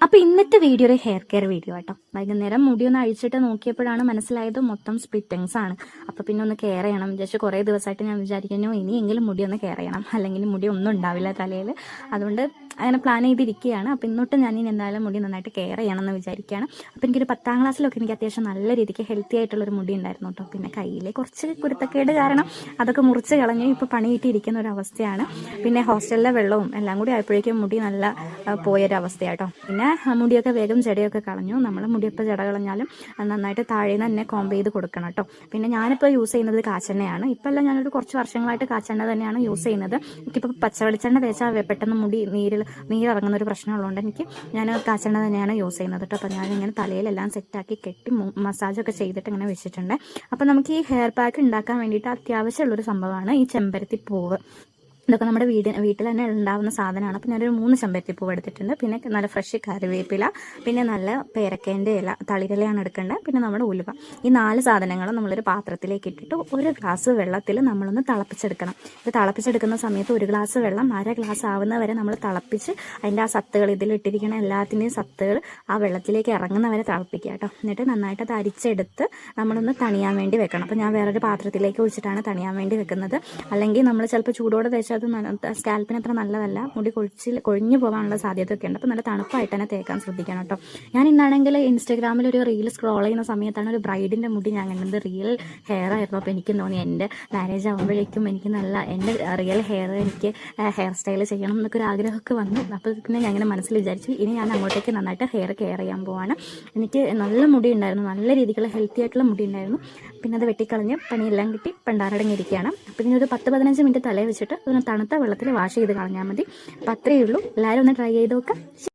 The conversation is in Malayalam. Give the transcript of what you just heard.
അപ്പോൾ ഇന്നത്തെ വീഡിയോ ഒരു ഹെയർ കെയർ വീഡിയോ ആട്ടോ. വൈകുന്നേരം മുടി ഒന്ന് അഴിച്ചിട്ട് നോക്കിയപ്പോഴാണ് മനസ്സിലായത് മൊത്തം സ്പ്ലിറ്റിങ്സ് ആണ്. അപ്പോൾ പിന്നെ ഒന്ന് കെയർ ചെയ്യണം വിചാരിച്ചു. കുറേ ദിവസമായിട്ട് ഞാൻ വിചാരിക്കുന്നു ഇനിയെങ്കിലും മുടി ഒന്ന് കെയർ ചെയ്യണം, അല്ലെങ്കിൽ മുടി ഒന്നും ഉണ്ടാവില്ല തലയിൽ. അതുകൊണ്ട് അങ്ങനെ പ്ലാൻ ചെയ്തിരിക്കുകയാണ്. അപ്പോൾ ഇന്നോട്ട് ഞാൻ ഇനി എന്തായാലും മുടി നന്നായിട്ട് കെയർ ചെയ്യണമെന്ന് വിചാരിക്കുകയാണ്. അപ്പോൾ എനിക്കൊരു 10ാം ക്ലാസ്സിലൊക്കെ എനിക്ക് അത്യാവശ്യം നല്ല രീതിക്ക് ഹെൽത്തി ആയിട്ടുള്ളൊരു മുടി ഉണ്ടായിരുന്നു കേട്ടോ. പിന്നെ കയ്യിലെ കുറച്ച് കുരുത്തക്കേട് കാരണം അതൊക്കെ മുറിച്ച് കളഞ്ഞു ഇപ്പോൾ പണി കിട്ടിയിരിക്കുന്ന ഒരു അവസ്ഥയാണ്. പിന്നെ ഹോസ്റ്റലിലെ വെള്ളവും എല്ലാം കൂടി ആയപ്പോഴേക്കും മുടി നല്ല പോയൊരവസ്ഥയാട്ടോ. പിന്നെ മുടിയൊക്കെ വേഗം ജടയൊക്കെ കളഞ്ഞു. നമ്മൾ മുടിയപ്പോൾ ജട കളഞ്ഞാലും നന്നായിട്ട് താഴെ നിന്ന് തന്നെ കോംബ് ചെയ്ത് കൊടുക്കണം കേട്ടോ. പിന്നെ ഞാനിപ്പോൾ യൂസ് ചെയ്യുന്നത് കാച്ചെണ്ണയാണ്. ഇപ്പോഴല്ല, ഞാനൊരു കുറച്ച് വർഷങ്ങളായിട്ട് കാച്ചെണ്ണ തന്നെയാണ് യൂസ് ചെയ്യുന്നത്. എനിക്കിപ്പോൾ പച്ചവെളിച്ചെണ്ണ തേച്ചാൽ പെട്ടെന്ന് മുടി നീരിറങ്ങുന്ന ഒരു പ്രശ്നമുള്ളതുകൊണ്ട് ഞാൻ കാച്ചെണ്ണ തന്നെയാണ് യൂസ് ചെയ്യുന്നത് കേട്ടോ. അപ്പോൾ ഞാനിങ്ങനെ തലയിലെല്ലാം സെറ്റാക്കി കെട്ടി മസാജൊക്കെ ചെയ്തിട്ട് ഇങ്ങനെ വെച്ചിട്ടുണ്ട്. അപ്പോൾ നമുക്ക് ഈ ഹെയർ പാക്ക് ഉണ്ടാക്കാൻ വേണ്ടിയിട്ട് അത്യാവശ്യമുള്ളൊരു സംഭവമാണ് ഈ ചെമ്പരത്തി പൂവ്. ഇതൊക്കെ നമ്മുടെ വീട്ടിൽ തന്നെ ഉണ്ടാകുന്ന സാധനമാണ്. അപ്പോൾ ഞാനൊരു 3 ചെമ്പരത്തിപ്പൂവ് എടുത്തിട്ടുണ്ട്. പിന്നെ നല്ല ഫ്രഷ് കറിവേപ്പില, പിന്നെ നല്ല പേരക്കേൻ്റെ ഇല, തളിരിലയാണ് എടുക്കേണ്ടത്. പിന്നെ നമ്മുടെ ഉലുവ. ഈ 4 സാധനങ്ങളും നമ്മളൊരു പാത്രത്തിലേക്ക് ഇട്ടിട്ട് 1 ഗ്ലാസ് വെള്ളത്തിൽ നമ്മളൊന്ന് തിളപ്പിച്ചെടുക്കണം. ഇത് തിളപ്പിച്ചെടുക്കുന്ന സമയത്ത് 1 ഗ്ലാസ് വെള്ളം 1/2 ഗ്ലാസ് ആവുന്ന വരെ നമ്മൾ തിളപ്പിച്ച് അതിൻ്റെ ആ സത്തുകൾ, ഇതിലിട്ടിരിക്കുന്ന എല്ലാത്തിൻ്റെയും സത്തുകൾ ആ വെള്ളത്തിലേക്ക് ഇറങ്ങുന്നവരെ തിളപ്പിക്കുക കേട്ടോ. എന്നിട്ട് നന്നായിട്ട് അത് അരിച്ചെടുത്ത് നമ്മളൊന്ന് തണിയാൻ വേണ്ടി വെക്കണം. അപ്പോൾ ഞാൻ വേറൊരു പാത്രത്തിലേക്ക് ഒഴിച്ചിട്ടാണ് തണിയാൻ വേണ്ടി വെക്കുന്നത്. അല്ലെങ്കിൽ നമ്മൾ ചിലപ്പോൾ ചൂടോടെ തേച്ചാൽ അത് സ്കാൽപ്പിന് അത്ര നല്ലതല്ല. മുടി കൊഴിഞ്ഞു പോകാനുള്ള സാധ്യതയൊക്കെ ഉണ്ട്. അപ്പോൾ നല്ല തണുപ്പായിട്ട് തന്നെ തേക്കാൻ ശ്രദ്ധിക്കണം കേട്ടോ. ഞാൻ ഇന്നാണെങ്കിൽ ഇൻസ്റ്റാഗ്രാമിൽ ഒരു റീൽ സ്ക്രോൾ ചെയ്യുന്ന സമയത്താണ് ഒരു ബ്രൈഡിൻ്റെ മുടി ഞാൻ കണ്ടത്. റിയൽ ഹെയർ ആയിരുന്നു. അപ്പോൾ എനിക്ക് തോന്നി എൻ്റെ മാരേജ് ആകുമ്പോഴേക്കും എനിക്ക് എൻ്റെ റിയൽ ഹെയർ എനിക്ക് ഹെയർ സ്റ്റൈൽ ചെയ്യണം എന്നൊക്കെ ഒരു ആഗ്രഹമൊക്കെ വന്നു. അപ്പോൾ പിന്നെ ഞാൻ അങ്ങനെ മനസ്സിൽ വിചാരിച്ചു ഇനി ഞാൻ അങ്ങോട്ടേക്ക് നന്നായിട്ട് ഹെയർ കെയർ ചെയ്യാൻ പോവാണ്. എനിക്ക് നല്ല മുടി ഉണ്ടായിരുന്നു, നല്ല രീതിക്കുള്ള ഹെൽത്തി ആയിട്ടുള്ള മുടി ഉണ്ടായിരുന്നു. പിന്നെ അത് വെട്ടിക്കളഞ്ഞ് പണിയെല്ലാം കിട്ടി പണ്ടാരടങ്ങിയിരിക്കുകയാണ്. അപ്പോൾ ഇനി ഒരു 10-15 മിനിറ്റ് തലയിൽ വെച്ചിട്ട് തണുത്ത വെള്ളത്തിൽ വാഷ് ചെയ്ത് കളഞ്ഞാൽ മതി. അപ്പോൾ അത്രയേ ഉള്ളൂ. എല്ലാവരും ഒന്ന് ട്രൈ ചെയ്ത് നോക്കാം.